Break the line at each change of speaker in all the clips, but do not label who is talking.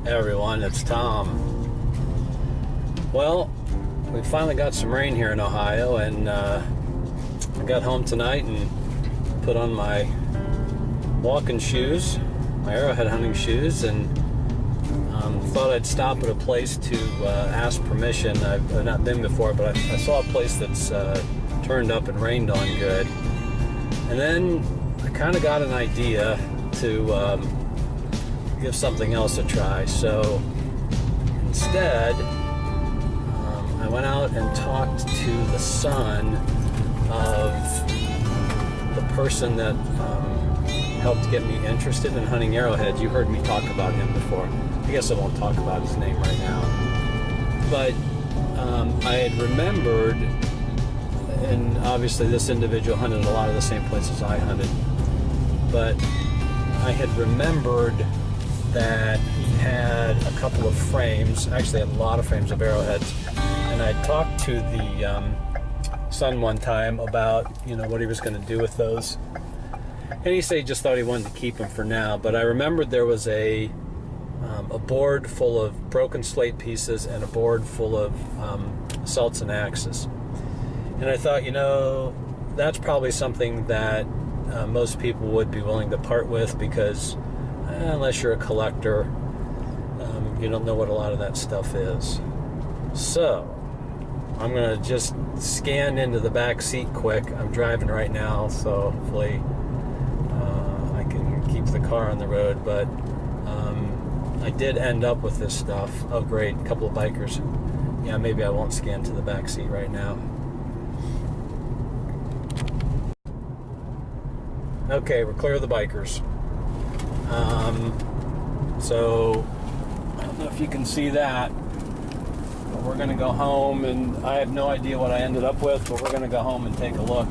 Hey everyone, it's Tom. Well, we finally got some rain here in Ohio, and I got home tonight and put on my walking shoes, my arrowhead hunting shoes, and thought I'd stop at a place to ask permission. I've not been before, but I saw a place that's turned up and rained on good. And then I kind of got an idea to give something else a try. So instead, I went out and talked to the son of the person that helped get me interested in hunting arrowheads. You heard me talk about him before. I guess I won't talk about his name right now. But I had remembered, and obviously this individual hunted a lot of the same places I hunted, but I had remembered that he had a couple of frames, actually a lot of frames of arrowheads, and I talked to the son one time about, what he was going to do with those, and he said he just thought he wanted to keep them for now. But I remembered there was a board full of broken slate pieces and a board full of celts and axes, and I thought, that's probably something that most people would be willing to part with, because unless you're a collector, you don't know what a lot of that stuff is. So I'm going to just scan into the back seat quick. I'm driving right now, so hopefully I can keep the car on the road. But I did end up with this stuff. Oh great, a couple of bikers. Yeah, maybe I won't scan to the back seat right now. Okay, we're clear of the bikers. So I don't know if you can see that, but we're going to go home, and I have no idea what I ended up with, but we're going to go home and take a look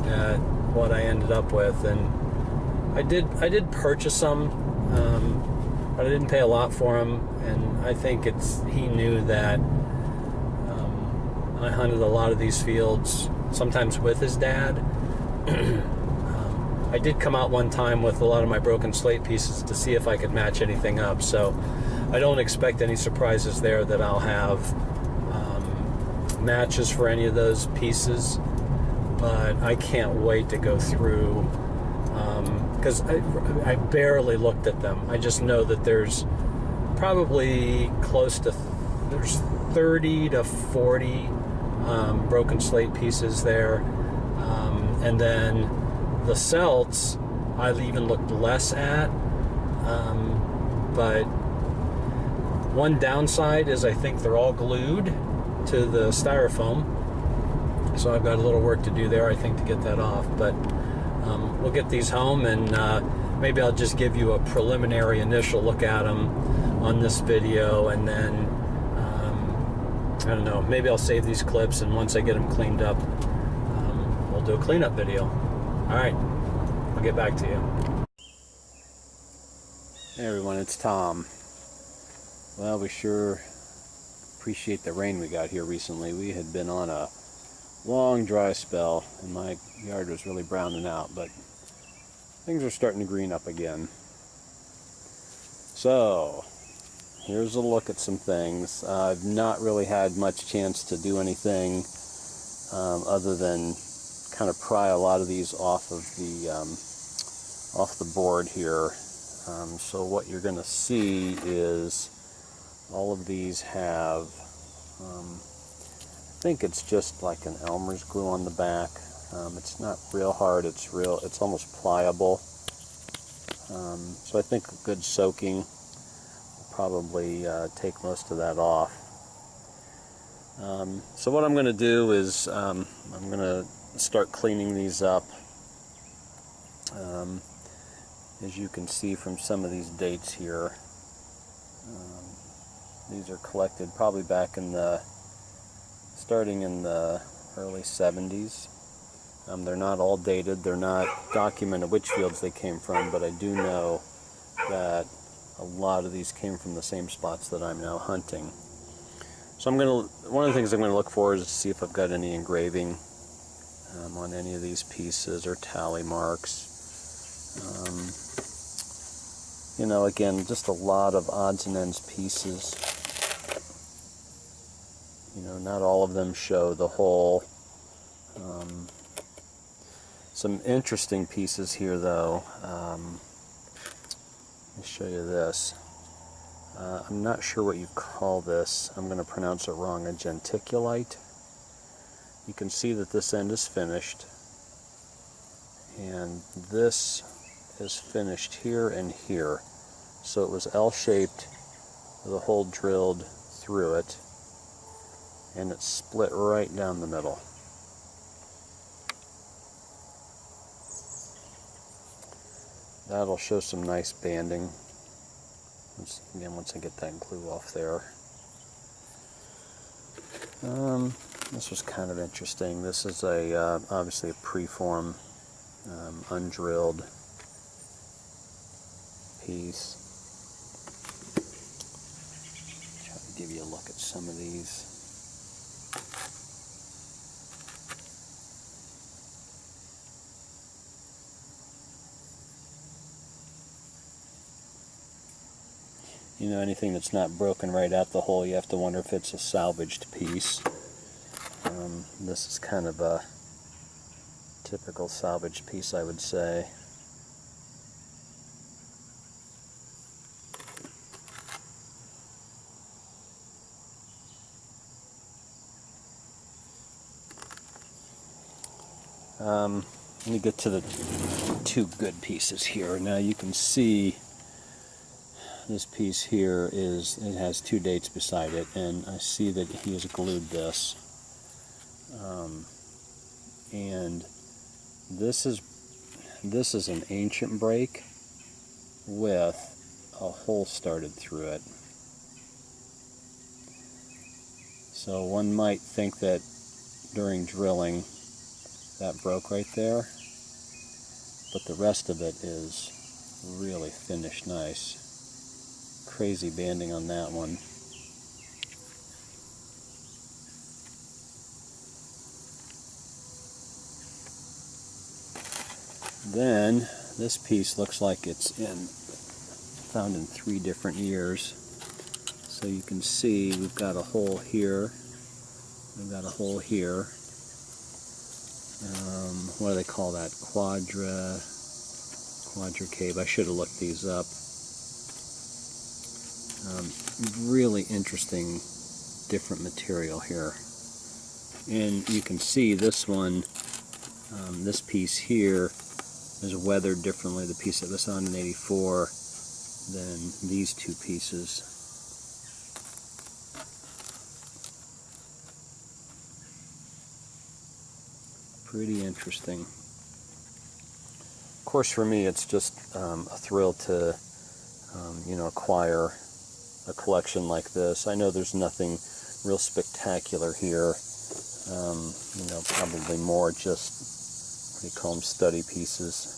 at what I ended up with. And I did purchase some, but I didn't pay a lot for them, and I think he knew that I hunted a lot of these fields, sometimes with his dad. I did come out one time with a lot of my broken slate pieces to see if I could match anything up, so I don't expect any surprises there, that I'll have matches for any of those pieces. But I can't wait to go through, because I barely looked at them. I just know that there's probably there's 30 to 40 broken slate pieces there, and then the celts I've even looked less at, but one downside is I think they're all glued to the styrofoam, so I've got a little work to do there, I think, to get that off. But we'll get these home, and maybe I'll just give you a preliminary initial look at them on this video, and then I don't know, maybe I'll save these clips, and once I get them cleaned up, we'll do a cleanup video. All right, I'll get back to you. Hey everyone, it's Tom. Well, we sure appreciate the rain we got here recently. We had been on a long dry spell, and my yard was really browning out, but things are starting to green up again. So, here's a look at some things. I've not really had much chance to do anything other than kind of pry a lot of these off the board here. So what you're going to see is all of these have, I think it's just like an Elmer's glue on the back. It's not real hard, it's almost pliable. So I think a good soaking will probably take most of that off. So what I'm going to do is I'm going to start cleaning these up. As you can see from some of these dates here, these are collected probably back in starting in the early 70s. They're not all dated, they're not documented which fields they came from, but I do know that a lot of these came from the same spots that I'm now hunting. So one of the things I'm going to look for is to see if I've got any engraving on any of these pieces, or tally marks. You know, again, just a lot of odds and ends pieces. You know, not all of them show the whole. Some interesting pieces here, though. Let me show you this. I'm not sure what you call this. I'm going to pronounce it wrong. A genticulite. You can see that this end is finished. And this is finished here and here. So it was L-shaped with a hole drilled through it. And it's split right down the middle. That'll show some nice banding. Once I get that glue off there. This was kind of interesting. This is a obviously a preform, undrilled piece. Try to give you a look at some of these. You know, anything that's not broken right out the hole, you have to wonder if it's a salvaged piece. This is kind of a typical salvaged piece, I would say. Let me get to the two good pieces here. Now you can see this piece here it has two dates beside it, and I see that he has glued this. And this is an ancient break with a hole started through it. So one might think that during drilling that broke right there, but the rest of it is really finished nice. Crazy banding on that one. Then this piece looks like it's found in 3 different years. So you can see we've got a hole here, we've got a hole here. What do they call that? Quadricave. I should have looked these up. Really interesting, different material here. And you can see this one, this piece here is weathered differently, the piece that was found in '84, than these two pieces. Pretty interesting. Of course, for me, it's just a thrill to, you know, acquire a collection like this. I know there's nothing real spectacular here. You know, probably more just, what do you call them, study pieces.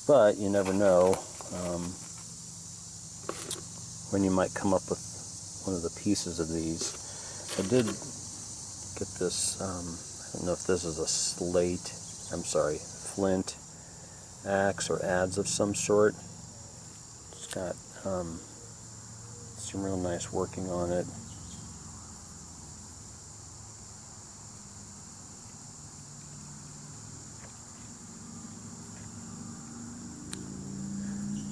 But you never know when you might come up with one of the pieces of these. I did get this, I don't know if this is a slate, flint axe or adze of some sort. It's got some real nice working on it.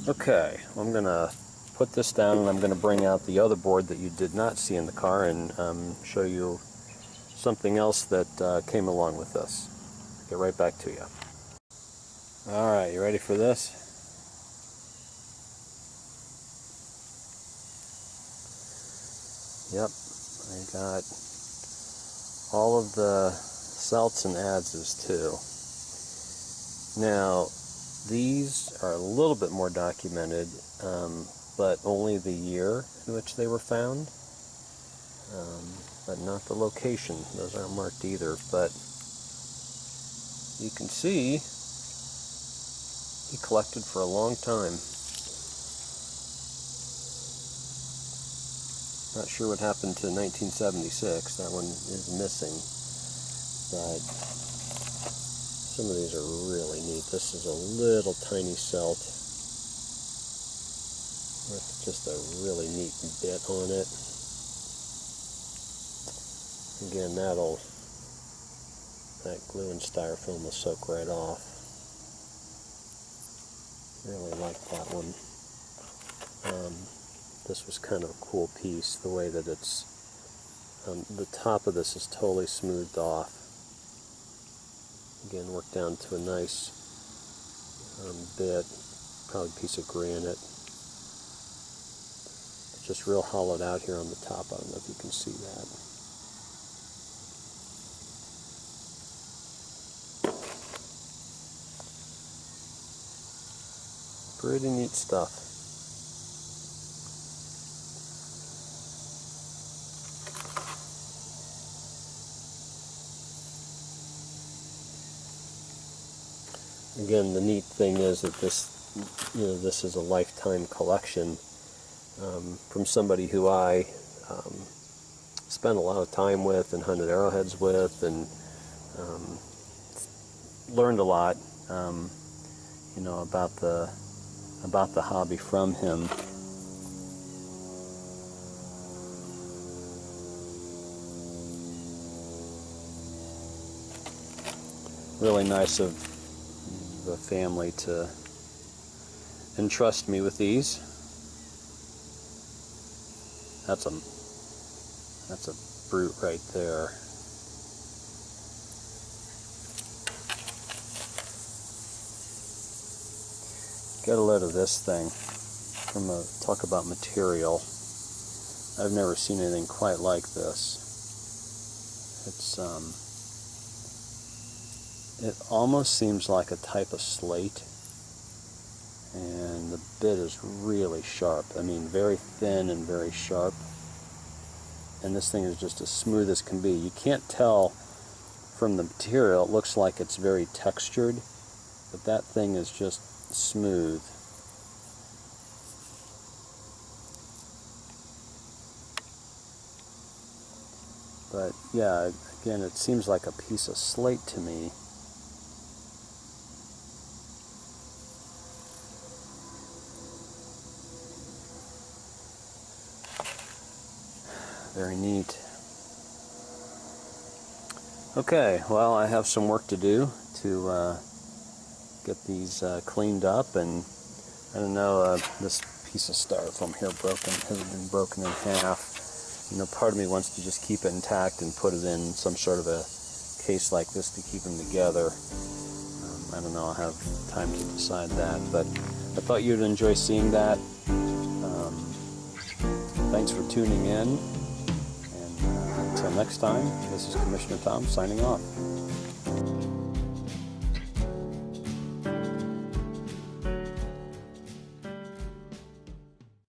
Okay, I'm going to put this down, and I'm going to bring out the other board that you did not see in the car and show you something else that came along with this. Get right back to you. Alright, you ready for this? Yep, I got all of the celts and adzes too. Now, these are a little bit more documented, but only the year in which they were found, but not the location. Those aren't marked either, but you can see he collected for a long time. Not sure what happened to 1976. That one is missing, but
Some of these are really neat. This is a little tiny celt with just a really neat bit on it. Again, that glue and styrofoam will soak right off. Really like that one. This was kind of a cool piece, the way that it's, the top of this is totally smoothed off. Again, worked down to a nice bit, probably a piece of granite. Just real hollowed out here on the top. I don't know if you can see that. Pretty neat stuff. Again, the neat thing is that this is a lifetime collection from somebody who I spent a lot of time with and hunted arrowheads with, and learned a lot, about the hobby from him. Really nice of the family to entrust me with these. That's a brute right there. Get a load of this thing. Talk about material. I've never seen anything quite like this. It almost seems like a type of slate, and the bit is really sharp. I mean, very thin and very sharp. And this thing is just as smooth as can be. You can't tell from the material. It looks like it's very textured, but that thing is just smooth. But yeah, again, it seems like a piece of slate to me. Very neat. Okay, well, I have some work to do to get these cleaned up, and I don't know, this piece of styrofoam here has been broken in half. Part of me wants to just keep it intact and put it in some sort of a case like this to keep them together. I don't know, I'll have time to decide that, but I thought you'd enjoy seeing that. Thanks for tuning in, and until next time, this is Commissioner Tom signing off.